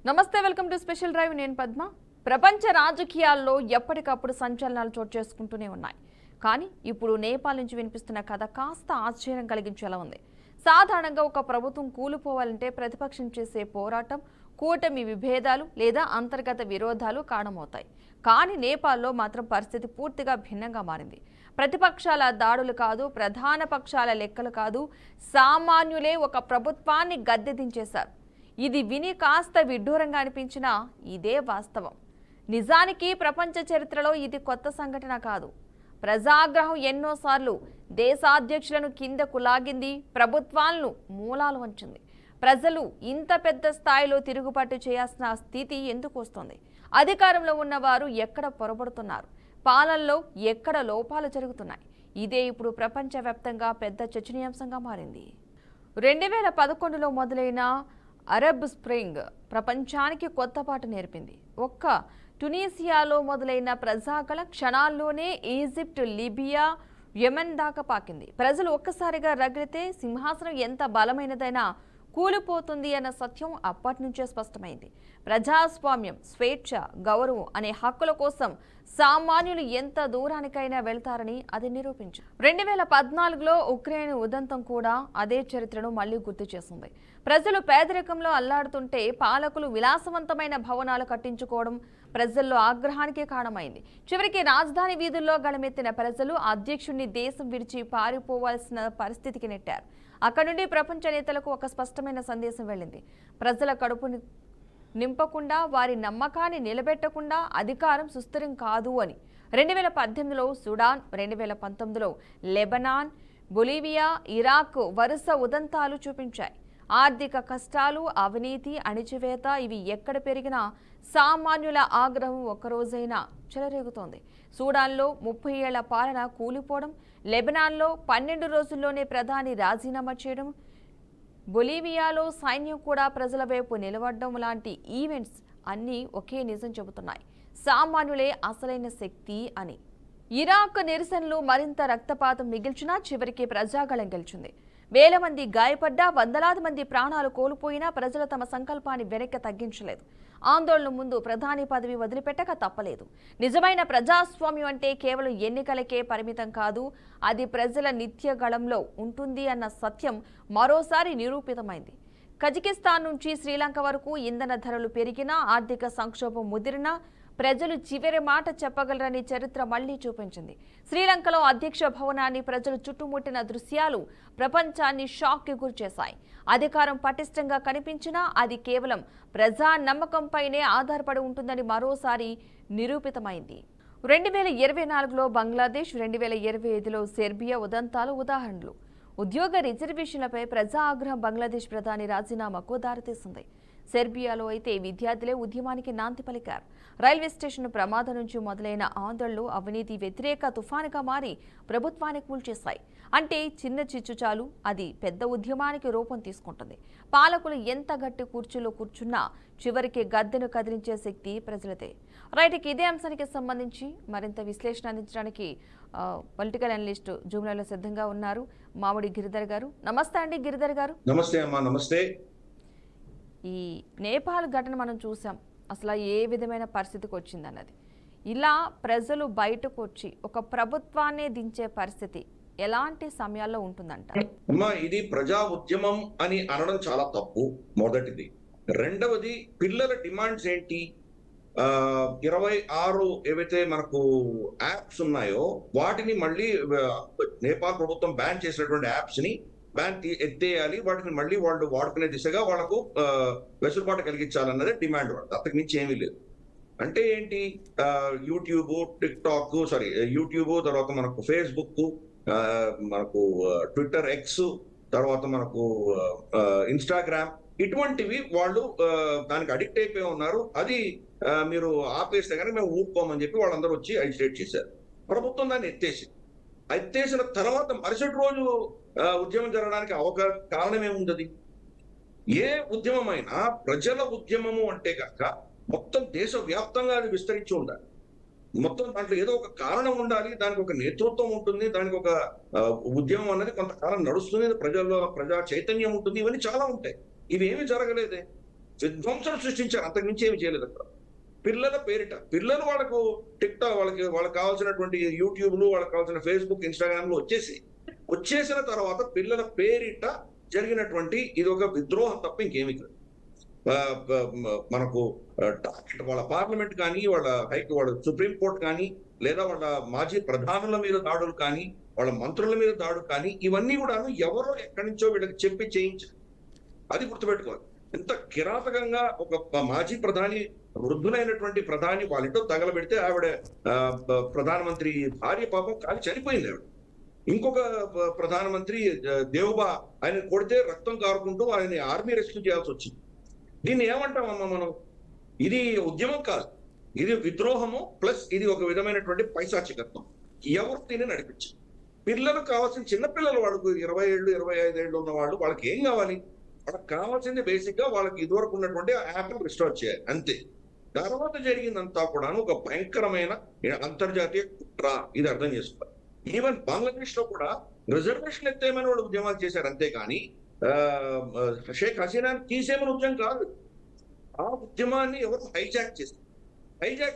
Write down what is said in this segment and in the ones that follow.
నమస్తే, welcome to special drive. నేను పద్మ. ప్రపంచ రాజకీయాల్లో ఎప్పటికప్పుడు సంచలనాలు చోటు చేసుకుంటూనే ఉన్నాయి. కానీ ఇప్పుడు నేపాల్ నుంచి వినిపిస్తున్న కథ కాస్త ఆశ్చర్యం కలిగించేలా ఉంది. సాధారణంగా ఒక ప్రభుత్వం కూలిపోవాలంటే ప్రతిపక్షం చేసే పోరాటం, కూటమి విభేదాలు లేదా అంతర్గత విరోధాలు కారణమవుతాయి. కానీ నేపాల్లో మాత్రం పరిస్థితి పూర్తిగా భిన్నంగా మారింది. ప్రతిపక్షాల దాడులు కాదు, ప్రధాన పక్షాల లెక్కలు కాదు, సామాన్యులే ఒక ప్రభుత్వాన్ని గద్దెదించేశారు. ఇది విని కాస్త విడ్డూరంగా అనిపించినా ఇదే వాస్తవం. నిజానికి ప్రపంచ చరిత్రలో ఇది కొత్త సంఘటన కాదు. ప్రజాగ్రహం ఎన్నోసార్లు దేశాధ్యక్షులను కిందకు లాగింది, ప్రభుత్వాలను మూలాలు వంచింది. ప్రజలు ఇంత పెద్ద స్థాయిలో తిరుగుబాటు చేయాల్సిన స్థితి ఎందుకు వస్తుంది? అధికారంలో ఉన్నవారు ఎక్కడ పొరబడుతున్నారు? పాలనలో ఎక్కడ లోపాలు జరుగుతున్నాయి? ఇదే ఇప్పుడు ప్రపంచవ్యాప్తంగా పెద్ద చర్చనీయాంశంగా మారింది. 2011లో మొదలైన అరబ్ స్ప్రింగ్ ప్రపంచానికి కొత్త పాట నేర్పింది. ఒక్క టునీసియాలో మొదలైన ప్రజాగళ క్షణాల్లోనే ఈజిప్ట్, లిబియా, యెమెన్ దాకా పాకింది. ప్రజలు ఒక్కసారిగా రగిలితే సింహాసనం ఎంత బలమైనదైనా కూలిపోతుంది అన్న సత్యం అప్పటి నుంచే స్పష్టమైంది. ప్రజాస్వామ్యం, స్వేచ్ఛ, గౌరవం అనే హక్కుల కోసం సామాన్యులు ఎంత దూరానికైనా వెళ్తారని అది నిరూపించింది. 2014లో ఉక్రెయిన్ ఉదంతం కూడా అదే చరిత్రను మళ్లీ గుర్తు చేసింది. ప్రజలు పేదరికంలో అల్లాడుతుంటే పాలకులు విలాసవంతమైన భవనాలు కట్టించుకోవడం ప్రజల్లో ఆగ్రహానికి కారణమైంది. చివరికి రాజధాని వీధుల్లో గళమెత్తిన ప్రజలు అధ్యక్షుడిని దేశం విడిచి పారిపోవాల్సిన పరిస్థితికి నెట్టారు. అక్కడి నుండి ప్రపంచ నేతలకు ఒక స్పష్టమైన సందేశం వెళ్ళింది. ప్రజల కడుపుని నింపకుండా, వారి నమ్మకాన్ని నిలబెట్టకుండా అధికారం సుస్థిరం కాదు అని. 2018లో సుడాన్, 2019లో లెబనాన్, బొలీవియా, ఇరాక్ వరుస ఉదంతాలు చూపించాయి. ఆర్థిక కష్టాలు, అవినీతి, అణిచివేత ఇవి ఎక్కడ పెరిగినా సామాన్యుల ఆగ్రహం ఒక్కరోజైనా చెలరేగుతోంది. సూడాన్లో 30 ఏళ్ల పాలన కూలిపోవడం, లెబనాన్లో 12 రోజుల్లోనే ప్రధాని రాజీనామా చేయడం, బొలీవియాలో సైన్యం కూడా ప్రజల వైపు నిలబడడం లాంటి ఈవెంట్స్ అన్నీ ఒకే నిజం చెబుతున్నాయి: సామాన్యులే అసలైన శక్తి అని. ఇరాక్ నిరసనలు మరింత రక్తపాతం మిగిల్చినా చివరికి ప్రజాగళం గెలిచింది. వేల మంది గాయపడ్డా, వందలాది మంది ప్రాణాలు కోల్పోయినా ప్రజలు తమ సంకల్పాన్ని వెనక్కి తగ్గించలేదు. ఆందోళన ముందు ప్రధాని పదవి వదిలిపెట్టక తప్పలేదు. నిజమైన ప్రజాస్వామ్యం అంటే కేవలం ఎన్నికలకే పరిమితం కాదు, అది ప్రజల నిత్య గళంలో ఉంటుంది అన్న సత్యం మరోసారి నిరూపితమైంది. కజకిస్తాన్ నుంచి శ్రీలంక వరకు ఇంధన ధరలు పెరిగినా, ఆర్థిక సంక్షోభం ముదిరినా ప్రజలు చివరి మాట చెప్పగలరని చరిత్ర మళ్లీ చూపించింది. శ్రీలంకలో అధ్యక్ష భవనాన్ని ప్రజలు చుట్టుముట్టిన దృశ్యాలు ప్రపంచాన్ని షాక్కి గురిచేశాయి. అధికారం పటిష్టంగా కనిపించినా అది కేవలం ప్రజా నమ్మకంపైనే ఆధారపడి ఉంటుందని మరోసారి నిరూపితమైంది. 2024లో బంగ్లాదేశ్, 2025లో సెర్బియా ఉదంతాలు ఉదాహరణలు. ఉద్యోగ రిజర్వేషన్లపై ప్రజా ఆగ్రహం బంగ్లాదేశ్ ప్రధాని రాజీనామాకు దారితీసింది. సెర్బియాలో అయితే విద్యార్థులే ఉద్యమానికి నాంది పలికారు. రైల్వే స్టేషన్ ప్రమాదం నుంచి మొదలైన ఆందోళనలు అవినీతి వ్యతిరేక తుఫానుగా మారి ప్రభుత్వాన్ని కూల్చేశాయి. అంటే చిన్న చిచ్చు చాలు, అది పెద్ద ఉద్యమానికి రూపం తీసుకుంటుంది. పాలకులు ఎంత గట్టి కుర్చీలో కూర్చున్నా చివరికి గద్దెను కదిలించే శక్తి ప్రజలదే. రైట్కి ఇదే అంశానికి సంబంధించి మరింత విశ్లేషణ అందించడానికి పొలిటికల్ అనలిస్ట్ జూమ్లలో సిద్ధంగా ఉన్నారు మామిడి గిరిధర్ గారు. నమస్తే అండి గిరిధర్ గారు. నమస్తే అమ్మా. నమస్తే. ఈ నేపాల్ ఘటన మనం చూసాం, అసలు ఏ విధమైన పరిస్థితికి వచ్చిందన్నది. ఇలా ప్రజలు బయటకు వచ్చి ఒక ప్రభుత్వాన్ని దించే పరిస్థితి ఎలాంటి సమయాల్లో ఉంటుందంట? అమ్మా, ఇది ప్రజా ఉద్యమం అని అనడం చాలా తప్పు, మొదటిది. రెండవది, పిల్లల డిమాండ్స్ ఏంటి? 26 ఏవైతే మనకు యాప్స్ ఉన్నాయో వాటిని మళ్ళీ నేపాల్ ప్రభుత్వం బ్యాన్ చేసినటువంటి యాప్స్ ని ఎత్తేయాలి, వాటిని మళ్ళీ వాళ్ళు వాడుకునే దిశగా వాళ్ళకు వెసులుబాటు కలిగించాలన్నదే డిమాండ్. వాళ్ళు అంతకు మించి ఏమీ లేదు. అంటే ఏంటి? యూట్యూబ్, తర్వాత మనకు ఫేస్బుక్, మనకు ట్విట్టర్, ఎక్స్, తర్వాత మనకు ఇన్స్టాగ్రామ్, ఇటువంటివి వాళ్ళు దానికి అడిక్ట్ అయిపోయి ఉన్నారు. అది మీరు ఆపేస్తే కనుక మేము ఊపుకోమని చెప్పి వాళ్ళందరూ వచ్చి అజిటేట్ చేశారు. ప్రభుత్వం దాన్ని ఎత్తేసిన తర్వాత మరుసటి రోజు ఉద్యమం జరగడానికి కారణం ఏముంది? ఏ ఉద్యమమైనా ప్రజల ఉద్యమము అంటే కనుక మొత్తం దేశవ్యాప్తంగా అది విస్తరించి ఉండాలి. మొత్తం దాంట్లో ఏదో ఒక కారణం ఉండాలి, దానికి ఒక నేతృత్వం ఉంటుంది, దానికి ఒక ఉద్యమం అనేది కొంతకాలం నడుస్తుంది, ప్రజా చైతన్యం ఉంటుంది, ఇవన్నీ చాలా ఉంటాయి. ఇవేమీ జరగలేదే. విధ్వంసం సృష్టించారు, అంతకుమించి ఏమి చేయలేదు అక్కడ. పిల్లల పేరిట పిల్లలు వాళ్ళకు టిక్టాక్ వాళ్ళకి కావాల్సినటువంటి యూట్యూబ్లు, వాళ్ళకి కావాల్సిన ఫేస్బుక్, ఇన్స్టాగ్రామ్లు వచ్చేసిన తర్వాత పిల్లల పేరిట జరిగినటువంటి ఇది ఒక విద్రోహం తప్ప ఇంకేమీ కాదు. మనకు వాళ్ళ పార్లమెంట్ కానీ, వాళ్ళ సుప్రీం కోర్టు కానీ, లేదా వాళ్ళ మాజీ ప్రధానుల మీద దాడులు కానీ, వాళ్ళ మంత్రుల మీద దాడులు కానీ, ఇవన్నీ కూడాను ఎవరో ఎక్కడి నుంచో వీళ్ళకి చెప్పి చేయించారు. అది గుర్తుపెట్టుకోవాలి. ఎంత కిరాతకంగా ఒక మాజీ ప్రధాని, వృద్ధులైనటువంటి ప్రధాని వాళ్ళ ఇంట్లో తగలబెడితే ఆవిడ ప్రధానమంత్రి భార్య పాపం కాలి చనిపోయింది ఆవిడ. ఇంకొక ప్రధానమంత్రి దేవబా ఆయన కొడితే రక్తం కారుకుంటూ ఆయన ఆర్మీ రెస్క్యూ చేయాల్సి వచ్చింది. దీన్ని ఏమంటామమ్మా మనం? ఇది ఉద్యమం కాదు, ఇది విద్రోహము ప్లస్ ఇది ఒక విధమైనటువంటి పైశాచికత్వం. ఎవరు దీన్ని నడిపించారు? పిల్లలకు కావాల్సిన చిన్నపిల్లలు, వాళ్ళకు 20 ఏళ్ళు 25 ఏళ్ళు ఉన్న వాళ్ళు, వాళ్ళకి ఏం కావాలి? వాళ్ళకి కావాల్సింది బేసిక్ గా వాళ్ళకి ఇదివరకు ఉన్నటువంటి యాప్ రిస్టోర్ చేయాలి, అంతే. తర్వాత జరిగిందంతా కూడా ఒక భయంకరమైన అంతర్జాతీయ కుట్ర, ఇది అర్థం చేసుకోవాలి. ఈవెన్ బంగ్లాదేశ్ లో కూడా రిజర్వేషన్ ఎత్తేమని వాళ్ళు ఉద్యమాలు చేశారు, అంతేగాని షేక్ హసీనాని తీసేమని ఉద్యమం కాదు. ఆ ఉద్యమాన్ని ఎవరు హైజాక్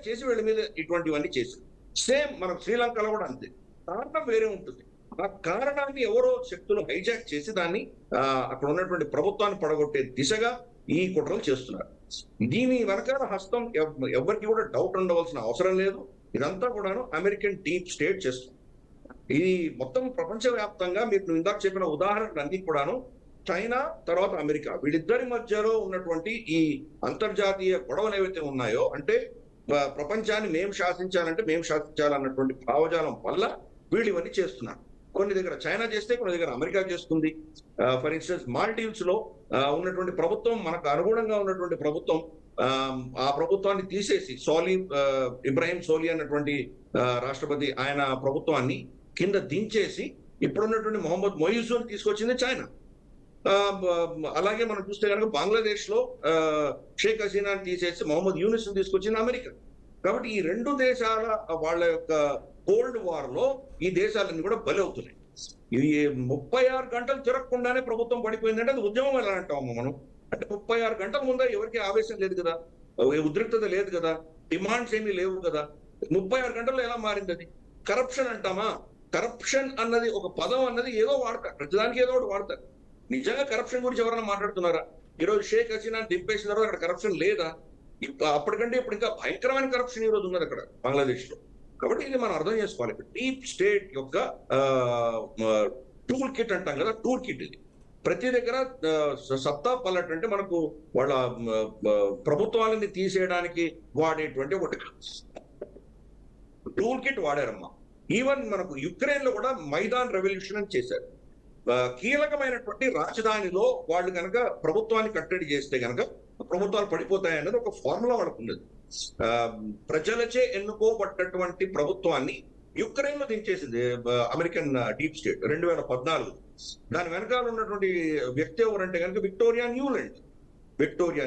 చేసి వీళ్ళ మీద ఇటువంటివన్నీ చేశారు. సేమ్ మనకు శ్రీలంకలో కూడా అంతే. కారణం వేరే ఉంటుంది. ఆ కారణాన్ని ఎవరో శక్తులు హైజాక్ చేసి దాన్ని అక్కడ ఉన్నటువంటి ప్రభుత్వాన్ని పడగొట్టే దిశగా ఈ కుట్రలు చేస్తున్నారు. దీని వెనకాల హస్తం ఎవరికి కూడా డౌట్ ఉండవలసిన అవసరం లేదు. ఇదంతా కూడాను అమెరికన్ డీప్ స్టేట్ చేస్తుంది. ఇది మొత్తం ప్రపంచవ్యాప్తంగా మీకు ఇందాక చెప్పిన ఉదాహరణలు అన్ని కూడాను చైనా తర్వాత అమెరికా, వీళ్ళిద్దరి మధ్యలో ఉన్నటువంటి ఈ అంతర్జాతీయ గొడవలు ఏవైతే ఉన్నాయో, అంటే ప్రపంచాన్ని మేము శాసించాలన్నటువంటి భావజాలం వల్ల వీళ్ళు ఇవన్నీ చేస్తున్నారు. కొన్ని దగ్గర చైనా చేస్తే, కొన్ని దగ్గర అమెరికా చేస్తుంది. ఫర్ ఇన్స్టెన్స్ మాల్డీవ్స్ లో ఉన్నటువంటి ప్రభుత్వం, మనకు అనుగుణంగా ఉన్నటువంటి ప్రభుత్వం, ఆ ప్రభుత్వాన్ని తీసేసి ఇబ్రాహిం సోలీ అన్నటువంటి రాష్ట్రపతి, ఆయన ప్రభుత్వాన్ని కింద దించేసి ఇప్పుడున్నటువంటి మొహమ్మద్ మొయిజుని తీసుకొచ్చింది చైనా. అలాగే మనం చూస్తే కనుక బంగ్లాదేశ్ లో షేక్ హసీనాని తీసేసి మొహమ్మద్ యూనిస్ తీసుకొచ్చింది అమెరికా. కాబట్టి ఈ రెండు దేశాల వాళ్ళ యొక్క కోల్డ్ వార్ లో ఈ దేశాలన్నీ కూడా బలి అవుతున్నాయి. ఇది 36 గంటలు తిరగకుండానే ప్రభుత్వం పడిపోయిందంటే అది ఉద్యమం ఎలా అంటాము మనం? అంటే 36 గంటల ముందే ఎవరికి ఆవేశం లేదు కదా, ఉద్రిక్తత లేదు కదా, డిమాండ్స్ ఏమీ లేవు కదా. 36 గంటల్లో ఎలా మారింది అది? కరప్షన్ అంటామా? కరప్షన్ అన్నది ఒక పదం అన్నది ఏదో వాడతారు, ప్రతిదానికి ఏదో ఒకటి వాడతారు. నిజంగా కరప్షన్ గురించి ఎవరైనా మాట్లాడుతున్నారా? ఈరోజు షేక్ హసీనా దింపేసిన తర్వాత అక్కడ కరప్షన్ లేదా? అప్పటికంటే ఇప్పుడు ఇంకా భయంకరమైన కరప్షన్ ఈ రోజు ఉన్నది అక్కడ బంగ్లాదేశ్ లో. కాబట్టి ఇది మనం అర్థం చేసుకోవాలి. డీప్ స్టేట్ యొక్క టూల్ కిట్ అంటాం కదా, టూల్ కిట్ ఇది. ప్రతి దగ్గర సత్తా పల్లట్ అంటే మనకు వాళ్ళ ప్రభుత్వాలని తీసేయడానికి వాడేటువంటి ఒకటి టూల్ కిట్ వాడారమ్మా. ఈవెన్ మనకు యుక్రెయిన్ లో కూడా మైదాన్ రెవల్యూషన్ అని చేశారు. కీలకమైనటువంటి రాజధానిలో వాళ్ళు కనుక ప్రభుత్వాన్ని కట్టడి చేస్తే కనుక ప్రభుత్వాలు పడిపోతాయి అన్నది ఒక ఫార్ములా వాళ్ళకు ఉన్నది. ప్రజలచే ఎన్నుకోబడ్డటువంటి ప్రభుత్వాన్ని యుక్రెయిన్ లో దించేసింది అమెరికన్ డీప్ స్టేట్ 2014. దాని వెనకాల ఉన్నటువంటి వ్యక్తి ఎవరంటే కనుక విక్టోరియా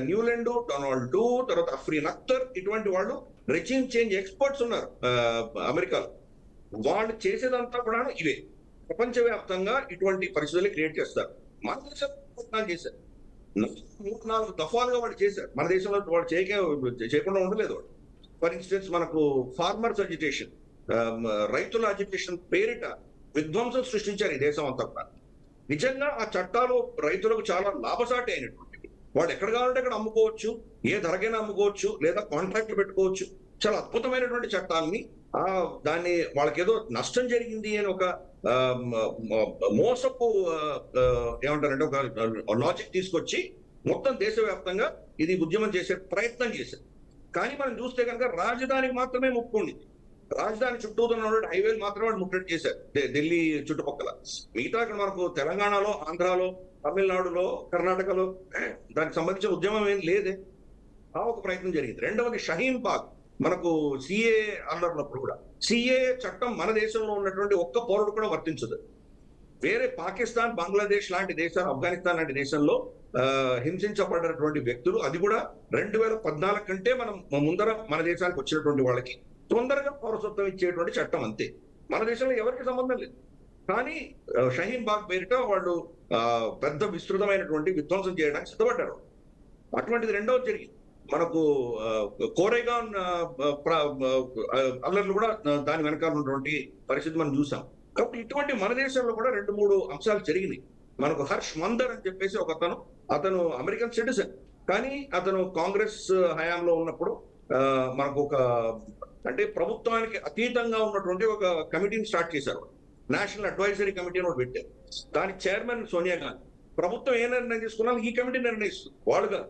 న్యూలాండ్, డొనాల్డ్ డు, తర్వాత అఫ్రీన్ అఖ్తర్, ఇటువంటి వాళ్ళు రెజిమ్ చేంజ్ ఎక్స్పర్ట్స్ ఉన్నారు అమెరికాలో. వాళ్ళు చేసేదంతా కూడా ఇవే. ప్రపంచవ్యాప్తంగా ఇటువంటి పరిస్థితులు క్రియేట్ చేస్తారు. మన దేశం చేశారు, 3-4 దఫాలుగా వాళ్ళు చేశారు. మన దేశంలో వాళ్ళు చేయకుండా ఉండలేదు వాళ్ళు. ఫర్ ఇన్స్టెన్స్ మనకు ఫార్మర్స్ అజిటేషన్, రైతుల అజిటేషన్ పేరిట విధ్వంసం సృష్టించారు ఈ దేశం అంతా కూడా. నిజంగా ఆ చట్టాలు రైతులకు చాలా లాభసాటి అయినటువంటివి. వాళ్ళు ఎక్కడ కావాలంటే అక్కడ అమ్ముకోవచ్చు, ఏ ధరకైనా అమ్ముకోవచ్చు, లేదా కాంట్రాక్ట్లు పెట్టుకోవచ్చు. చాలా అద్భుతమైనటువంటి చట్టాలని దాన్ని వాళ్ళకి ఏదో నష్టం జరిగింది అని ఒక మోసపు ఏమంటారంటే ఒక లాజిక్ తీసుకొచ్చి మొత్తం దేశవ్యాప్తంగా ఇది ఉద్యమం చేసే ప్రయత్నం చేశారు. కానీ మనం చూస్తే కనుక రాజధానికి మాత్రమే ముప్పుకుండింది. రాజధాని చుట్టూ ఉన్న హైవేలు మాత్రమే వాళ్ళు ముట్టడి చేశారు ఢిల్లీ చుట్టుపక్కల. మిగతా అక్కడ మనకు తెలంగాణలో, ఆంధ్రాలో, తమిళనాడులో, కర్ణాటకలో దానికి సంబంధించిన ఉద్యమం ఏం లేదే. ఆ ఒక ప్రయత్నం జరిగింది. రెండవది షహీన్ బాగ్, మనకు సిఏ అన్నప్పుడు కూడా సిఏ చట్టం మన దేశంలో ఉన్నటువంటి ఒక్క పౌరుడు కూడా వర్తించదు. వేరే పాకిస్తాన్, బంగ్లాదేశ్ లాంటి దేశాలు, ఆఫ్ఘనిస్తాన్ లాంటి దేశంలో హింసించబడినటువంటి వ్యక్తులు, అది కూడా 2014 కంటే మనం ముందర మన దేశానికి వచ్చినటువంటి వాళ్ళకి తొందరగా పౌరసత్వం ఇచ్చేటువంటి చట్టం, అంతే. మన దేశంలో ఎవరికి సంబంధం లేదు. కానీ షహీన్ బాగ్ పేరిట వాళ్ళు పెద్ద విస్తృతమైనటువంటి విధ్వంసం చేయడానికి సిద్ధపడ్డారు. అటువంటిది రెండవది జరిగింది. మనకు కోరేగాన్ అల్లర్లు కూడా దాని వెనకాల ఉన్నటువంటి పరిస్థితి మనం చూసాం. కాబట్టి ఇటువంటి మన దేశంలో కూడా 2-3 అంశాలు జరిగినాయి. మనకు హర్ష్ మందర్ అని చెప్పేసి అతను అమెరికన్ సిటిజన్. కానీ అతను కాంగ్రెస్ హయాంలో ఉన్నప్పుడు మనకు అంటే ప్రభుత్వానికి అతీతంగా ఉన్నటువంటి ఒక కమిటీని స్టార్ట్ చేశారు. నేషనల్ అడ్వైజరీ కమిటీ అని ఒకటి పెట్టారు. దాని చైర్మన్ సోనియా గాంధీ. ప్రభుత్వం ఏ నిర్ణయం తీసుకున్నా ఈ కమిటీ నిర్ణయిస్తుంది, వాళ్ళుగా.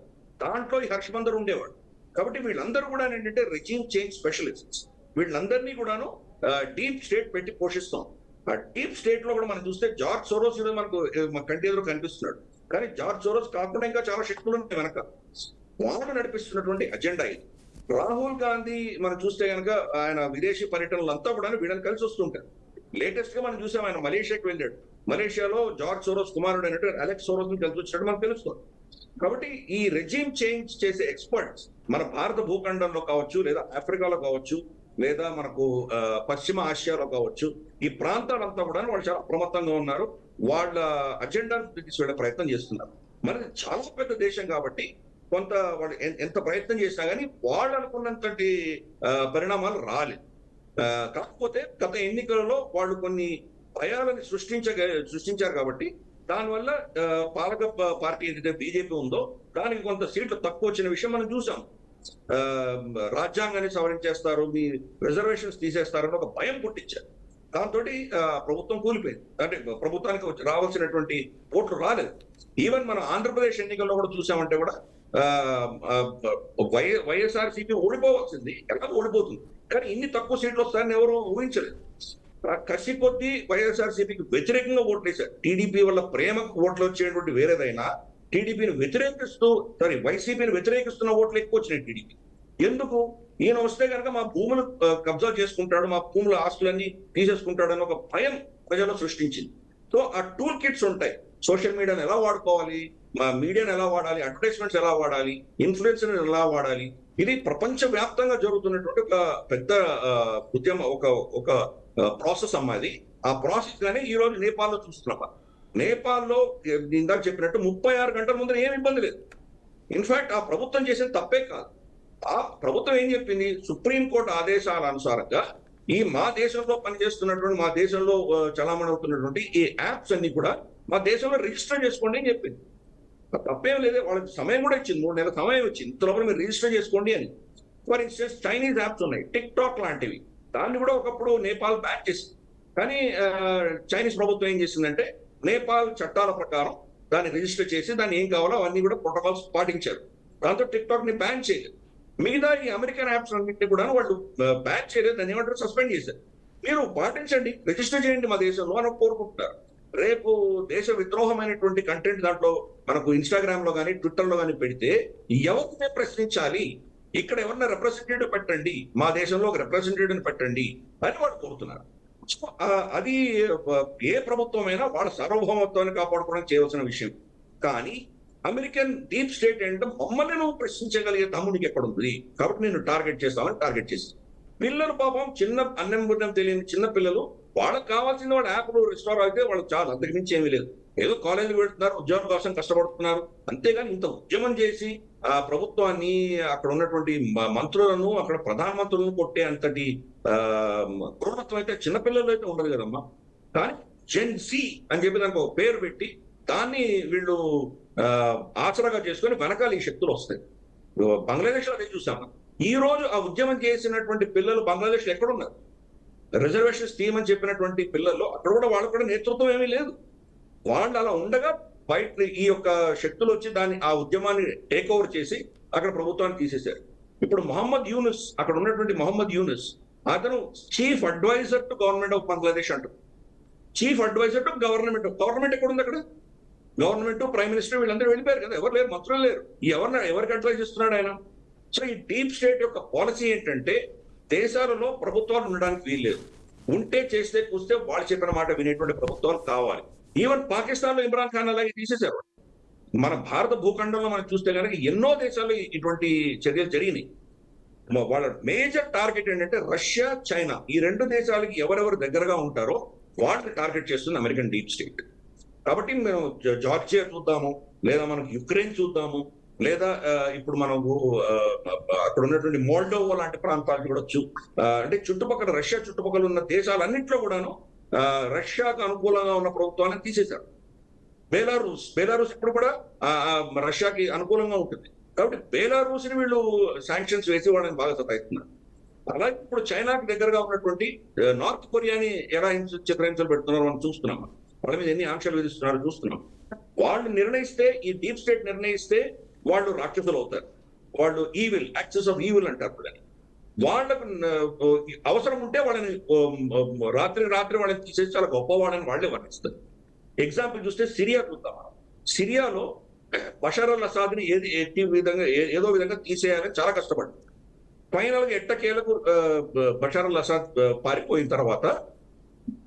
దాంట్లో ఈ హర్ష్ మందర్ ఉండేవాడు. కాబట్టి వీళ్ళందరూ కూడా ఏంటంటే రెజ్యూమ్ చేంజ్ స్పెషలిస్ట్స్. వీళ్ళందరినీ కూడాను డీప్ స్టేట్ పెట్టి పోషిస్తాం. ఆ డీప్ స్టేట్ లో కూడా మనం చూస్తే జార్జ్ సోరోస్ మనకు మన కంటి ఎదురు కనిపిస్తున్నాడు. కానీ జార్జ్ సోరోస్ కాకుండా ఇంకా చాలా శక్తులు ఉన్నాయి వెనక. వాళ్ళు నడిపిస్తున్నటువంటి అజెండా ఇది. రాహుల్ గాంధీ మనం చూస్తే కనుక ఆయన విదేశీ పర్యటనలు అంతా కూడా వీళ్ళని కలిసి వస్తుంటారు. లేటెస్ట్ గా మనం చూసాం, ఆయన మలేషియాకి వెళ్ళాడు. మలేషియాలో జార్జ్ సోరోస్ కుమారుడు అయినట్టు అలెక్స్ సోరోస్ ని కలిసి వచ్చినట్టు మనకు తెలుస్తుంది. కాబట్టి ఈ రెజ్యూమ్ చేంజ్ చేసే ఎక్స్పర్ట్స్ మన భారత భూఖండంలో కావచ్చు, లేదా ఆఫ్రికాలో కావచ్చు, లేదా మనకు పశ్చిమ ఆసియాలో కావచ్చు, ఈ ప్రాంతాలంతా కూడా వాళ్ళు చాలా అప్రమత్తంగా ఉన్నారు. వాళ్ళ అజెండాను తీసుకెళ్లే ప్రయత్నం చేస్తున్నారు. మనది చాలా పెద్ద దేశం కాబట్టి కొంత వాళ్ళు ఎంత ప్రయత్నం చేసినా కానీ వాళ్ళు అనుకున్నంతటి పరిణామాలు రాలేదు. కాకపోతే గత ఎన్నికలలో వాళ్ళు కొన్ని భయాలను సృష్టించారు కాబట్టి దానివల్ల పాలక పార్టీ ఏదైతే బీజేపీ ఉందో దానికి కొంత సీట్లు తక్కువ వచ్చిన విషయం మనం చూసాం. రాజ్యాంగాన్ని సవరించేస్తారు, మీ రిజర్వేషన్స్ తీసేస్తారని ఒక భయం పుట్టించారు. దాంతో ప్రభుత్వం కూలిపోయింది. అంటే ప్రభుత్వానికి రావాల్సినటువంటి ఓట్లు రాలేదు. ఈవెన్ మనం ఆంధ్రప్రదేశ్ ఎన్నికల్లో కూడా చూసామంటే కూడా వైఎస్ఆర్సీపీ ఓడిపోవాల్సింది, ఎలా ఓడిపోతుంది. కానీ ఇన్ని తక్కువ సీట్లు వస్తాయని ఎవరు ఊహించలేదు. కసి కొద్దీ వైఎస్ఆర్సీపీకి వ్యతిరేకంగా ఓట్లు వేశారు. టీడీపీ వల్ల ప్రేమకు ఓట్లు వచ్చేటువంటి వేరేదైనా టీడీపీని వైసీపీని వ్యతిరేకిస్తున్న ఓట్లు ఎక్కువ వచ్చినాయి టీడీపీ. ఎందుకు? ఈయన వస్తే కనుక మా భూములు కబ్జా చేసుకుంటాడు, మా భూముల ఆస్తులన్నీ తీసేసుకుంటాడు అని ఒక భయం ప్రజల్లో సృష్టించింది. సో ఆ టూల్ కిట్స్ ఉంటాయి. సోషల్ మీడియాను ఎలా వాడుకోవాలి, మా మీడియాను ఎలా వాడాలి, అడ్వర్టైజ్మెంట్స్ ఎలా వాడాలి, ఇన్ఫ్లుయెన్స్ ఎలా వాడాలి, ఇది ప్రపంచ వ్యాప్తంగా జరుగుతున్నటువంటి ఒక పెద్ద ఉద్యమం, ఒక ప్రాసెస్ అమ్మది. ఆ ప్రాసెస్ గానే ఈ రోజు నేపాల్లో చూస్తున్నాం. నేపాల్లో ఇందాక చెప్పినట్టు 36 గంటల ముందు ఏమి ఇబ్బంది లేదు. ఇన్ఫాక్ట్ ఆ ప్రభుత్వం చేసిన తప్పే కాదు. ఆ ప్రభుత్వం ఏం చెప్పింది, సుప్రీంకోర్టు ఆదేశాల అనుసారంగా మా దేశంలో పనిచేస్తున్నటువంటి, మా దేశంలో చలామణి అవుతున్నటువంటి ఈ యాప్స్ అన్ని కూడా మా దేశంలో రిజిస్టర్ చేసుకోండి అని చెప్పింది. తప్పేం లేదే, వాళ్ళకి సమయం కూడా ఇచ్చింది, 3 నెలల సమయం ఇచ్చింది. ఇంతలోపల మీరు రిజిస్టర్ చేసుకోండి అని. ఫర్ ఇన్స్టెన్స్ చైనీస్ యాప్స్ ఉన్నాయి, టిక్ టాక్ లాంటివి. దాన్ని కూడా ఒకప్పుడు నేపాల్ బ్యాన్ చేసింది. కానీ చైనీస్ ప్రభుత్వం ఏం చేసిందంటే నేపాల్ చట్టాల ప్రకారం దాన్ని రిజిస్టర్ చేసి దాన్ని ఏం కావాలో అవన్నీ కూడా ప్రోటోకాల్స్ పాటించారు. దాంతో టిక్ టాక్ ని బ్యాన్ చేయలేదు. మిగతా ఈ అమెరికన్ యాప్స్ అన్నింటినీ కూడా వాళ్ళు బ్యాన్ చేయలేదు, దాన్ని ఏమంటారు, సస్పెండ్ చేశారు. మీరు పాటించండి, రిజిస్టర్ చేయండి మా దేశంలో అని కోరుకుంటున్నారు. రేపు దేశ విద్రోహమైనటువంటి కంటెంట్ దాంట్లో మనకు ఇన్స్టాగ్రామ్ లో కానీ ట్విట్టర్ లో కానీ పెడితే ఎవరినే ప్రశ్నించాలి, ఇక్కడ ఎవరిన రిప్రజెంటేటివ్ పెట్టండి, మా దేశంలో ఒక రిప్రజెంటేటివ్ పెట్టండి అని వాళ్ళు కోరుతున్నారు. అది ఏ ప్రభుత్వమైనా వాళ్ళ సార్వభౌమత్వాన్ని కాపాడుకోవడం చేయవలసిన విషయం. కానీ అమెరికన్ డీప్ స్టేట్ ఏంటంటే మమ్మల్ని నువ్వు ప్రశ్నించగలిగే తమ్ముడికి ఎక్కడ ఉంది, కాబట్టి నేను టార్గెట్ చేస్తామని టార్గెట్ చేస్తాను. పిల్లలు పాపం అన్నం బుద్ధం తెలియని చిన్న పిల్లలు, వాళ్ళకి కావాల్సిన వాడు యాప్లు రిస్టోర్ అయితే వాళ్ళకి చాలు, అంతకు మించి ఏమీ లేదు. ఏదో కాలేజీకి వెళ్తున్నారు, ఉద్యోగం కోసం కష్టపడుతున్నారు, అంతేగాని ఇంత ఉద్యమం చేసి ఆ ప్రభుత్వాన్ని, అక్కడ ఉన్నటువంటి మంత్రులను, అక్కడ ప్రధానమంత్రులను కొట్టే అంతటి క్రూరత్వం అయితే చిన్నపిల్లలు అయితే ఉండదు కదమ్మా. కానీ జెన్ సి అని చెప్పి దానికి ఒక పేరు పెట్టి దాన్ని వీళ్ళు ఆచరగా చేసుకొని వెనకాల ఈ శక్తులు వస్తాయి. బంగ్లాదేశ్ లో అదే చూసాము. ఈ రోజు ఆ ఉద్యమం చేసినటువంటి పిల్లలు బంగ్లాదేశ్ లో ఎక్కడున్నారు? రిజర్వేషన్స్ తీయమని చెప్పినటువంటి పిల్లల్లో అక్కడ కూడా వాళ్ళకు కూడా నేతృత్వం ఏమీ లేదు. వాళ్ళు అలా ఉండగా బయట ఈ యొక్క శక్తులు వచ్చి ఆ ఉద్యమాన్ని టేక్ ఓవర్ చేసి అక్కడ ప్రభుత్వాన్ని తీసేశారు. ఇప్పుడు అక్కడ ఉన్నటువంటి మొహమ్మద్ యూనుస్, అతను chief adviser to government of Bangladesh అంటారు. చీఫ్ అడ్వైజర్ టు గవర్నమెంట్ ఎక్కడ ఉంది? అక్కడ గవర్నమెంట్, ప్రైమ్ మినిస్టర్ వీళ్ళందరూ వెళ్ళిపోయారు కదా, ఎవరు లేరు, మంత్రులు లేరు. ఎవరికి అడ్వైజ్ ఇస్తున్నాడు ఆయన? సో ఈ డీప్ స్టేట్ యొక్క పాలసీ ఏంటంటే దేశాలలో ప్రభుత్వాలు ఉండడానికి వీల్లేదు, ఉంటే చేస్తే కూస్తే వాళ్ళు చెప్పిన మాట వినేటువంటి ప్రభుత్వాలు కావాలి. ఈవెన్ పాకిస్తాన్ లో ఇమ్రాన్ ఖాన్ అలాగే తీసేశారు. మన భారత భూఖండంలో మనం చూస్తే కనుక ఎన్నో దేశాల్లో ఇటువంటి చర్యలు జరిగినాయి. వాళ్ళ మేజర్ టార్గెట్ ఏంటంటే రష్యా, చైనా, ఈ 2 దేశాలకి ఎవరెవరు దగ్గరగా ఉంటారో వాళ్ళని టార్గెట్ చేస్తుంది అమెరికన్ డీప్ స్టేట్. కాబట్టి మేము జార్జియా చూద్దాము, లేదా మనకు యుక్రెయిన్ చూద్దాము, లేదా ఇప్పుడు మనము అక్కడ ఉన్నటువంటి మోల్డోవో లాంటి ప్రాంతాలు చూడొచ్చు. అంటే చుట్టుపక్కల రష్యా చుట్టుపక్కల ఉన్న దేశాలన్నింటిలో కూడాను రష్యాకు అనుకూలంగా ఉన్న ప్రభుత్వాన్ని తీసేశారు. బేలారూస్ ఇప్పుడు కూడా రష్యాకి అనుకూలంగా ఉంటుంది. కాబట్టి బేలారూస్ ని వీళ్ళు శాంక్షన్స్ వేసి వాళ్ళని బాగా సతాయిస్తున్నారు. అలాగే ఇప్పుడు చైనాకి దగ్గరగా ఉన్నటువంటి నార్త్ కొరియాని ఎలా చిత్రహింసలు పెడుతున్నారో మనం చూస్తున్నాం. వాళ్ళ మీద ఎన్ని ఆంక్షలు విధిస్తున్నారో చూస్తున్నాం. వాళ్ళు నిర్ణయిస్తే, ఈ డీప్ స్టేట్ నిర్ణయిస్తే వాళ్ళు రాక్షసులు అవుతారు. వాళ్ళు ఈవిల్, యాక్సెస్ ఆఫ్ ఈవిల్ అంటారు దాన్ని. వాళ్ళకు అవసరం ఉంటే వాళ్ళని రాత్రి వాళ్ళని తీసేసి చాలా గొప్పవాడని వాళ్ళే వర్ణిస్తారు. ఎగ్జాంపుల్ చూస్తే సిరియా చూద్దాం. సిరియాలో బషర్ అల్ అసాద్ ని ఏదో విధంగా తీసేయాలని చాలా కష్టపడ్డారు. ఫైనల్ గా ఎట్టకేలకు బషర్ అల్ అసాద్ పారిపోయిన తర్వాత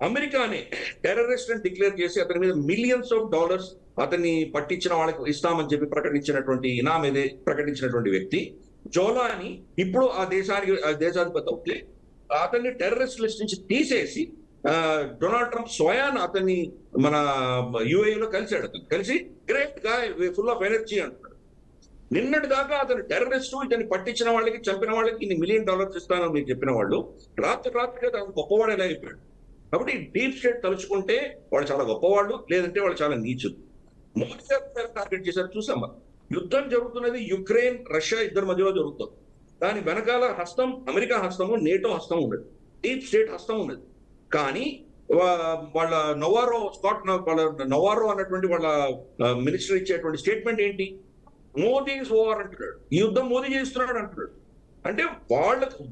అమెరికానే టెర్రరిస్ట్ అని డిక్లేర్ చేసి అతని మీద మిలియన్స్ ఆఫ్ డాలర్స్ అతన్ని పట్టించిన వాళ్ళకి ఇస్తామని చెప్పి ప్రకటించినటువంటి వ్యక్తి జోలాని ఇప్పుడు ఆ దేశాధిపతి అవుతే అతన్ని టెర్రరిస్ట్ లిస్ట్ నుంచి తీసేసి డొనాల్డ్ ట్రంప్ స్వయాన్ అతన్ని మన యుఏఈలో కలిశాడు. కలిసి great guy, full of energy అంటున్నాడు. నిన్నటి దాకా అతను టెర్రరిస్టు, ఇతన్ని పట్టించిన వాళ్ళకి, చంపిన వాళ్ళకి ఇన్ని $1 మిలియన్ ఇస్తానని మీరు చెప్పిన వాళ్ళు రాత్రిగా తను గొప్పవాడు ఎలా అయిపోయాడు. కాబట్టి డీప్ స్టేట్ తలుచుకుంటే వాళ్ళు చాలా గొప్పవాళ్ళు, లేదంటే వాళ్ళు చాలా నీచులు. మోదీ గారు టార్గెట్ చేశారు చూసాం. యుద్ధం జరుగుతున్నది యుక్రెయిన్ రష్యా ఇద్దరి మధ్యలో జరుగుతుంది. దాని వెనకాల హస్తం అమెరికా హస్తము, నేటో హస్తం ఉన్నది, డీప్ స్టేట్ హస్తం ఉన్నది. కానీ వాళ్ళ నవారో అన్నటువంటి వాళ్ళ మినిస్టర్ ఇచ్చేటువంటి స్టేట్మెంట్ ఏంటి? మోదీ ఇస్ ఓవర్ అంటున్నాడు. ఈ యుద్ధం మోదీ చేస్తున్నాడు అంటున్నాడు. అంటే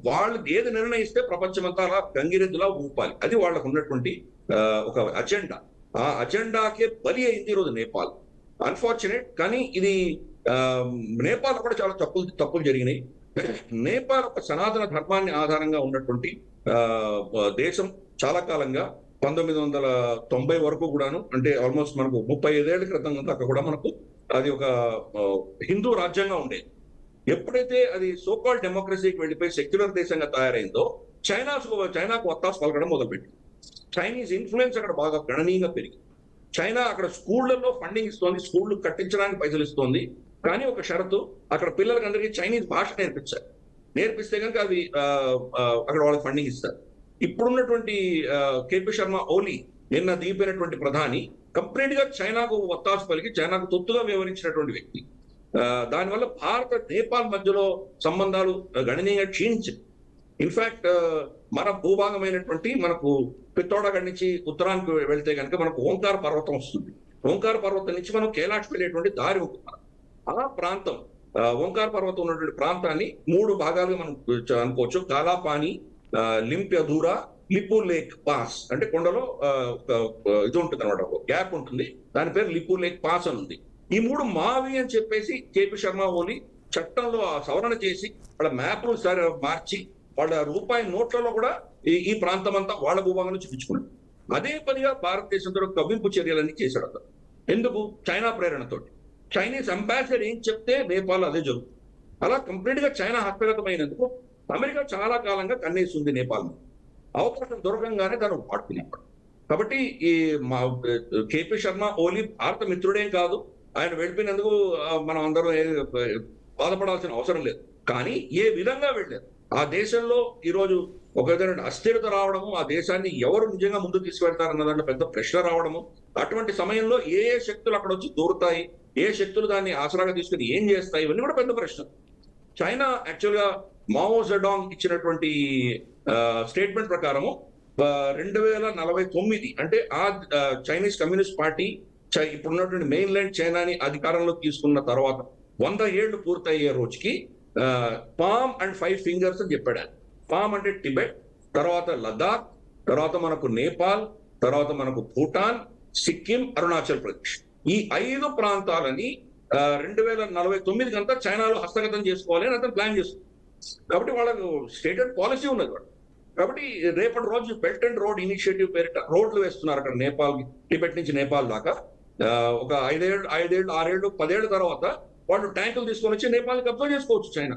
వాళ్ళు ఏది నిర్ణయిస్తే ప్రపంచమంతా అలా గంగిరెద్దులా ఊపాలి. అది వాళ్ళకు ఉన్నటువంటి ఒక అజెండా. ఆ అజెండాకే బలి అయింది ఈరోజు నేపాల్. అన్ఫార్చునేట్. కానీ ఇది నేపాల్ కూడా చాలా తప్పులు జరిగినాయి. నేపాల్ ఒక సనాతన ధర్మాన్ని ఆధారంగా ఉన్నటువంటి దేశం. చాలా కాలంగా 1990 వరకు కూడాను, అంటే ఆల్మోస్ట్ మనకు 35 ఏళ్ల క్రితం దాకా కూడా మనకు అది ఒక హిందూ రాజ్యంగా ఉండేది. ఎప్పుడైతే అది సోకాల్ డెమోక్రసీకి వెళ్ళిపోయి సెక్యులర్ దేశంగా తయారైందో చైనాకు వత్తాసు పలకడం మొదలుపెట్టింది. చైనీస్ ఇన్ఫ్లుయెన్స్ అక్కడ బాగా గణనీయంగా పెరిగింది. చైనా అక్కడ స్కూళ్లలో ఫండింగ్ ఇస్తోంది, స్కూళ్లు కట్టించడానికి పైసలు ఇస్తోంది. కానీ ఒక షరతు, అక్కడ పిల్లలకి అందరికీ చైనీస్ భాష నేర్పించారు. నేర్పిస్తే కనుక అది అక్కడ వాళ్ళకి ఫండింగ్ ఇస్తారు. ఇప్పుడున్నటువంటి కేపీ శర్మ ఓలీ నిన్న దిగిపోయినటువంటి ప్రధాని కంప్లీట్ గా చైనాకు వత్తాసు పలికి చైనాకు తొత్తుగా వ్యవహరించినటువంటి వ్యక్తి. దానివల్ల భారత నేపాల్ మధ్యలో సంబంధాలు గణనీయంగా క్షీణించింది. ఇన్ఫాక్ట్ మన భూభాగమైనటువంటి మనకు పిత్తోడగఢ్ నుంచి ఉత్తరానికి వెళ్తే కనుక మనకు ఓంకార పర్వతం వస్తుంది. ఓంకార పర్వతం నుంచి మనం కైలాష్ వెళ్ళేటువంటి దారి ఉంటుంది. ఆ ప్రాంతం, ఓంకార పర్వతం ఉన్నటువంటి ప్రాంతాన్ని 3 భాగాలుగా మనం అనుకోవచ్చు. Kalapani, Limpiyadhura, Lipulekh pass. అంటే కొండలో ఇది ఉంటుంది అనమాట, గ్యాప్ ఉంటుంది. దాని పేరు లిపు లేక్ పాస్ అని ఉంది. ఈ 3 మావి అని చెప్పేసి కేపీ శర్మ ఓలీ చట్టంలో సవరణ చేసి వాళ్ళ మ్యాప్లు మార్చి వాళ్ళ రూపాయి నోట్లలో కూడా ఈ ప్రాంతం అంతా వాళ్ళ భూభాగంలో చూపించుకున్నాడు. అదే పనిగా భారతదేశంతో కవ్వింపు చర్యలన్నీ చేశాడు అతను. ఎందుకు? చైనా ప్రేరణతోటి. చైనీస్ అంబాసిడర్ ఏం చెప్తే నేపాల్ అదే జరుగుతుంది. అలా కంప్లీట్ గా చైనా హస్తగతమైనందుకు అమెరికా చాలా కాలంగా కన్నేస్తుంది నేపాల్. అవకాశం దొరకంగానే తను వాడుకునేవాడు. కాబట్టి ఈ మా కేపీ శర్మ ఓలీ భారత మిత్రుడే కాదు. ఆయన వెళ్ళిపోయినందుకు మనం అందరం బాధపడాల్సిన అవసరం లేదు. కానీ ఏ విధంగా వెళ్ళారు ఆ దేశంలో ఈరోజు ఒక విధమైన అస్థిరత రావడము, ఆ దేశాన్ని ఎవరు నిజంగా ముందుకు తీసుకువెళ్తారన్న దాంట్లో పెద్ద ప్రశ్న రావడము. అటువంటి సమయంలో ఏ శక్తులు అక్కడ వచ్చి దూరుతాయి, ఏ శక్తులు దాన్ని ఆసరాగా తీసుకుని ఏం చేస్తాయి, ఇవన్నీ కూడా పెద్ద ప్రశ్న. చైనా యాక్చువల్ గా మావో జెడాంగ్ ఇచ్చినటువంటి స్టేట్మెంట్ ప్రకారము 2049 అంటే ఆ చైనీస్ కమ్యూనిస్ట్ పార్టీ ఇప్పుడున్నటువంటి మెయిన్ ల్యాండ్ చైనాని అధికారంలో తీసుకున్న తర్వాత 100 ఏళ్లు పూర్తయ్యే రోజుకి పామ్ అండ్ 5 ఫింగర్స్ అని చెప్పాడు. పామ్ అంటే టిబెట్, తర్వాత లదాఖ్, తర్వాత మనకు నేపాల్, తర్వాత మనకు భూటాన్, సిక్కిం, అరుణాచల్ ప్రదేశ్. ఈ 5 ప్రాంతాలని 2049 అంతా చైనాలో హస్తగతం చేసుకోవాలి అని అతను ప్లాన్ చేస్తుంది. కాబట్టి వాళ్ళకు స్టేటెడ్ పాలసీ ఉన్నది. కాబట్టి రేపటి రోజు బెల్ట్ అండ్ రోడ్ ఇనిషియేటివ్ పేరిట రోడ్లు వేస్తున్నారు అక్కడ నేపాల్, టిబెట్ నుంచి నేపాల్ దాకా. ఒక 5 ఏళ్ళు 6 ఏళ్ళు 10 ఏళ్ళ తర్వాత వాళ్ళు ట్యాంకులు తీసుకొని వచ్చి నేపాల్ని కబ్జా చేసుకోవచ్చు చైనా.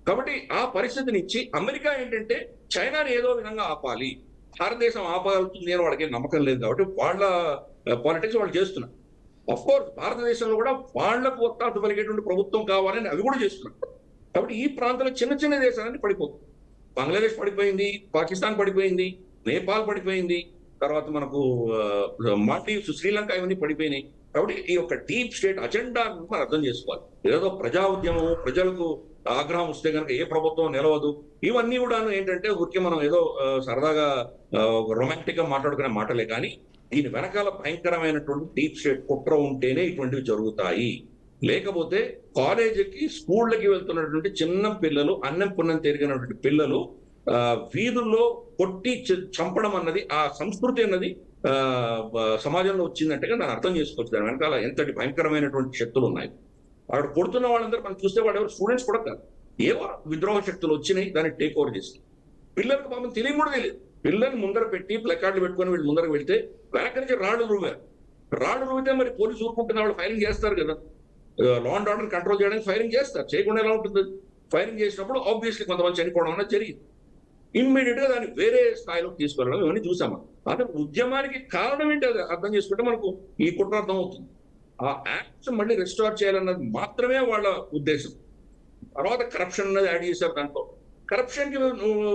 కాబట్టి ఆ పరిస్థితి నుంచి అమెరికా ఏంటంటే చైనాని ఏదో విధంగా ఆపాలి, భారతదేశం ఆపగలుగుతుంది అని వాళ్ళకి నమ్మకం లేదు. కాబట్టి వాళ్ళ పాలిటిక్స్ వాళ్ళు చేస్తున్నారు. అఫ్ కోర్స్ భారతదేశంలో కూడా వాళ్లకు ఒత్తాసు పలిగేటువంటి ప్రభుత్వం కావాలని అవి కూడా చేస్తున్నారు. కాబట్టి ఈ ప్రాంతంలో చిన్న చిన్న దేశాలన్నీ పడిపోతుంది. బంగ్లాదేశ్ పడిపోయింది, పాకిస్తాన్ పడిపోయింది, నేపాల్ పడిపోయింది, తర్వాత మనకు మాల్దీవ్స్, శ్రీలంక ఇవన్నీ పడిపోయినాయి. కాబట్టి ఈ యొక్క డీప్ స్టేట్ అజెండా మనం అర్థం చేసుకోవాలి. ఏదో ప్రజా ఉద్యమం, ప్రజలకు ఆగ్రహం వస్తే కనుక ఏ ప్రభుత్వం నిలవదు, ఇవన్నీ కూడా ఏంటంటే ఊరికే మనం ఏదో సరదాగా రొమాంటిక్ గా మాట్లాడుకునే మాటలే. కానీ దీని వెనకాల భయంకరమైనటువంటి డీప్ స్టేట్ కుట్ర ఉంటేనే ఇటువంటివి జరుగుతాయి. లేకపోతే కాలేజీకి, స్కూళ్ళకి వెళ్తున్నటువంటి చిన్న పిల్లలు, అన్నం పున్నం తిరిగినటువంటి పిల్లలు వీధుల్లో కొట్టి చంపడం అన్నది, ఆ సంస్కృతి అన్నది సమాజంలో వచ్చిందంటే దాన్ని అర్థం చేసుకోవచ్చు. దాని వెనకాల ఎంతటి భయంకరమైనటువంటి శక్తులు ఉన్నాయి. అక్కడ కొడుతున్న వాళ్ళందరూ మనం చూస్తే వాడు ఎవరు స్టూడెంట్స్ కూడా కాదు, ఏవో విద్రోహ శక్తులు వచ్చినాయి, దాన్ని టేక్ ఓవర్ చేసి పిల్లలకు పాపం తెలియని కూడా తెలియదు. పిల్లల్ని ముందర పెట్టి ప్లకార్డులు పెట్టుకొని వీళ్ళు ముందరకు వెళ్తే వెనక నుంచి రాళ్ళు రువ్వారు. రాళ్ళు రువితే మరి పోలీసు ఊరుకుంటున్న వాళ్ళు ఫైరింగ్ చేస్తారు కదా, లా అండ్ ఆర్డర్ కంట్రోల్ చేయడానికి ఫైరింగ్ చేస్తారు. చేయకుండా ఎలా ఉంటుంది? ఫైరింగ్ చేసినప్పుడు ఆబ్వియస్లీ కొంతమంది చనిపోవడం అనేది జరిగింది. ఇమ్మీడియట్ గా దాన్ని వేరే స్థాయిలోకి తీసుకెళ్ళడం ఇవన్నీ చూసాము. అదే ఉద్యమానికి కారణం ఏంటి అది అర్థం చేసుకుంటే మనకు ఈ కుట్ర అర్థం అవుతుంది. ఆ యాక్ట్స్ మళ్ళీ రెస్టోర్ చేయాలన్నది మాత్రమే వాళ్ళ ఉద్దేశం. తర్వాత కరప్షన్ అనేది యాడ్ చేశారు. దాంట్లో కరప్షన్ కి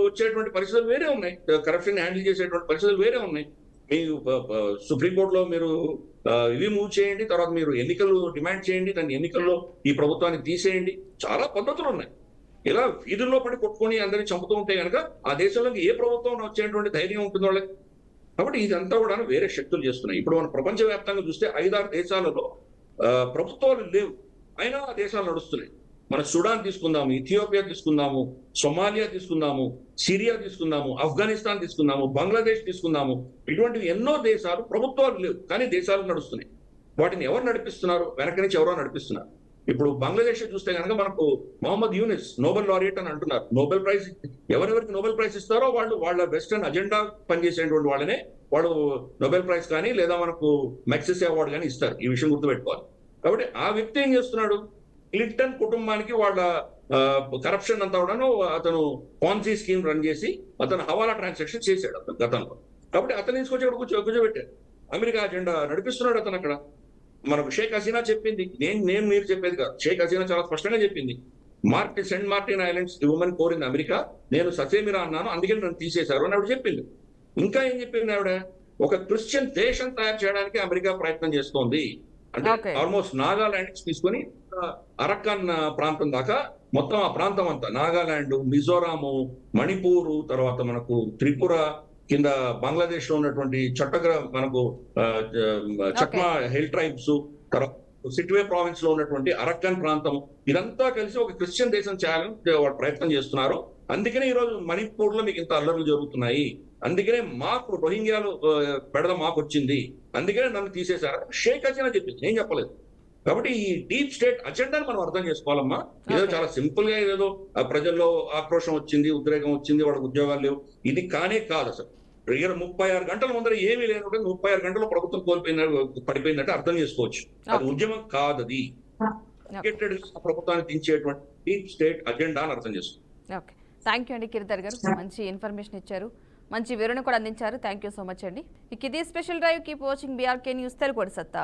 వచ్చేటువంటి పరిస్థితులు వేరే ఉన్నాయి, కరప్షన్ హ్యాండిల్ చేసేటువంటి పరిస్థితులు వేరే ఉన్నాయి. మీ సుప్రీంకోర్టులో మీరు ఇవి మూవ్ చేయండి, తర్వాత మీరు ఎన్నికలు డిమాండ్ చేయండి, దాన్ని ఎన్నికల్లో ఈ ప్రభుత్వాన్ని తీసేయండి, చాలా పద్ధతులు ఉన్నాయి. ఇలా వీధుల్లో పడి కొట్టుకొని అందరినీ చంపుతూ ఉంటే కనుక ఆ దేశంలోకి ఏ ప్రభుత్వం వచ్చేటువంటి ధైర్యం ఉంటుంది వాళ్ళకి? కాబట్టి ఇదంతా కూడా వేరే శక్తులు చేస్తున్నాయి. ఇప్పుడు మనం ప్రపంచవ్యాప్తంగా చూస్తే 5-6 దేశాలలో ప్రభుత్వాలు లేవు, అయినా ఆ దేశాలు నడుస్తున్నాయి. మన సుడాన్ తీసుకుందాము, ఇథియోపియా తీసుకుందాము, సొమాలియా తీసుకుందాము, సిరియా తీసుకుందాము, ఆఫ్ఘనిస్తాన్ తీసుకుందాము, బంగ్లాదేశ్ తీసుకుందాము. ఇటువంటివి ఎన్నో దేశాలు ప్రభుత్వాలు లేవు, కానీ దేశాలు నడుస్తున్నాయి. వాటిని ఎవరు నడిపిస్తున్నారు? వెనక నుంచి ఎవరో నడిపిస్తున్నారు. ఇప్పుడు బంగ్లాదేశ్ చూస్తే కనుక మనకు మొహమ్మద్ యూనిస్ నోబెల్ లారియట్ అని అంటున్నారు. నోబెల్ ప్రైజ్ ఎవరెవరికి నోబెల్ ప్రైజ్ ఇస్తారో వాళ్ళు వాళ్ళ వెస్టర్న్ అజెండా పనిచేసేటువంటి వాళ్ళనే వాడు నోబెల్ ప్రైజ్ కానీ లేదా మనకు మెక్సిస్ అవార్డు కానీ ఇస్తారు. ఈ విషయం గుర్తుపెట్టుకోవాలి. కాబట్టి ఆ వ్యక్తి ఏం చేస్తున్నాడు? క్లింటన్ కుటుంబానికి వాళ్ళ కరప్షన్ అంతా కూడా అతను పాన్సీ స్కీమ్ రన్ చేసి అతను హవాలా ట్రాన్సాక్షన్ చేశాడు అతను గతంలో. కాబట్టి అతను తీసుకొచ్చి అక్కడ కూర్చోబెట్టాడు. అమెరికా అజెండా నడిపిస్తున్నాడు అతను అక్కడ. మనకు షేక్ హసీనా చెప్పింది, నేను మీరు చెప్పేది కాదు. షేక్ హసీనా చాలా స్పష్టంగా చెప్పింది, సెంట్ మార్టిన్ ఐలాండ్స్ ఉమెన్ కోరింది అమెరికా, నేను ససేమిరా అన్నాను, అందుకే నన్ను తీసేశారు అని ఆవిడ చెప్పింది. ఇంకా ఏం చెప్పింది ఆవిడ? ఒక క్రిస్టియన్ దేశం తయారు చేయడానికి అమెరికా ప్రయత్నం చేస్తోంది. అంటే ఆల్మోస్ట్ నాగాలాండ్ తీసుకొని అరక్కన్ ప్రాంతం దాకా మొత్తం ఆ ప్రాంతం అంతా నాగాలాండ్, మిజోరాము, మణిపూరు, తర్వాత మనకు త్రిపుర కింద బంగ్లాదేశ్ లో ఉన్నటువంటి మనకు చక్మా హిల్ ట్రైబ్స్, తర్వాత సిట్వే ప్రావిన్స్ లో ఉన్నటువంటి అరక్కన్ ప్రాంతం, ఇదంతా కలిసి ఒక క్రిస్టియన్ దేశం చేయాలని వాళ్ళు ప్రయత్నం చేస్తున్నారు. అందుకనే ఈ రోజు మణిపూర్ లో మీకు ఇంత అల్లర్లు జరుగుతున్నాయి. అందుకనే మాకు రోహింగ్యాలు బెడద మాకు వచ్చింది, అందుకనే నన్ను తీసేశారు. షేక్ హసీనా చెప్పింది, నేను చెప్పలేదు. కాబట్టి ఈ డీప్ స్టేట్ అజెండాని మనం అర్థం చేసుకోవాలమ్మా. ఏదో చాలా సింపుల్ గా ఏదో ప్రజల్లో ఆక్రోషం వచ్చింది, ఉద్రేకం వచ్చింది, వాళ్ళకి ఉద్యోగాలు లేవు, ఇది కానే కాదు అసలు. 36 గంటల ముందర ఏమీ లేనప్పుడు 36 గంటలు ప్రభుత్వం పడిపోయిందంటే అర్థం చేసుకోవచ్చు. అది ఉద్యమం కాదు, అది ప్రభుత్వాన్ని దించేటువంటి డీప్ స్టేట్ అజెండా అని అర్థం చేసుకోవచ్చు. ఓకే, థ్యాంక్ యూ అండి గిరిధర్ గారు, మంచి ఇన్ఫర్మేషన్ ఇచ్చారు, మంచి వివరణ కూడా అందించారు. థ్యాంక్ యూ సో మచ్ అండి. ఇది special drive. Keep watching BRK news Telugu సత్తా.